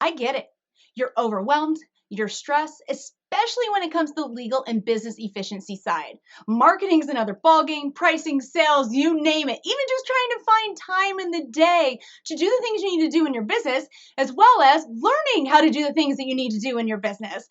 I get it. You're overwhelmed, you're stressed, especially when it comes to the legal and business efficiency side. Marketing's another ballgame, pricing, sales, you name it. Even just trying to find time in the day to do the things you need to do in your business, as well as learning how to do the things that you need to do in your business.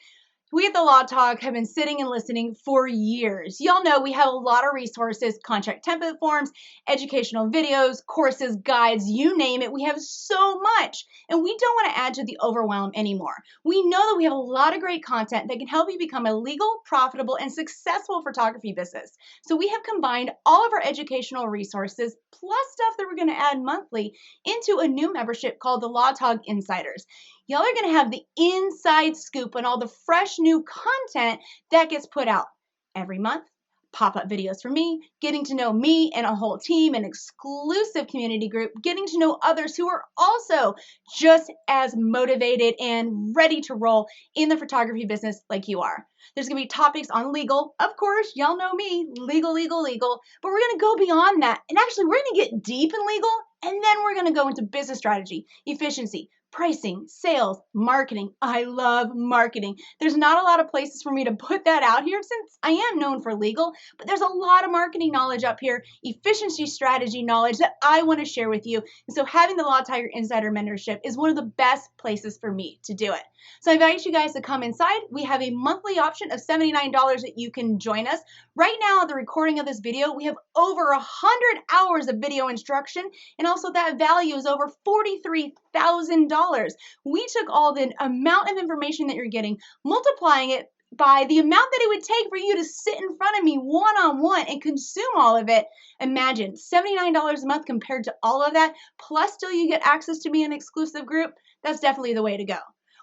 We at TheLawTog have been sitting and listening for years. Y'all know we have a lot of resources, contract template forms, educational videos, courses, guides, you name it. We have so much, and we don't want to add to the overwhelm anymore. We know that we have a lot of great content that can help you become a legal, profitable, and successful photography business. So we have combined all of our educational resources plus stuff that we're going to add monthly into a new membership called the TheLawTog Insiders. Y'all are going to have the inside scoop on all the fresh new content that gets put out every month. Pop-up videos from me, getting to know me and a whole team, an exclusive community group, getting to know others who are also just as motivated and ready to roll in the photography business like you are. There's going to be topics on legal. Of course, y'all know me, legal, but we're going to go beyond that. And actually, we're going to get deep in legal, and then we're going to go into business strategy, efficiency, pricing, sales, marketing. I love marketing. There's not a lot of places for me to put that out here since I am known for legal, but there's a lot of marketing knowledge up here, efficiency strategy knowledge that I want to share with you. And so having the TheLawTog Insider Mentorship is one of the best places for me to do it. So I invite you guys to come inside. We have a monthly option of $79 that you can join us. Right now, at the recording of this video, we have over 100 hours of video instruction, and also that value is over $43,000. We took all the amount of information that you're getting, multiplying it by the amount that it would take for you to sit in front of me one-on-one and consume all of it. Imagine $79 a month compared to all of that, plus still you get access to me in an exclusive group. That's definitely the way to go.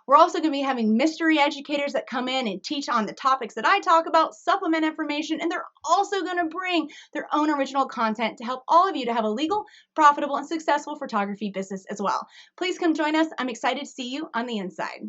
We're also going to be having mystery educators that come in and teach on the topics that I talk about, supplement information, and they're also going to bring their own original content to help all of you to have a legal, profitable, and successful photography business as well. Please come join us. I'm excited to see you on the inside.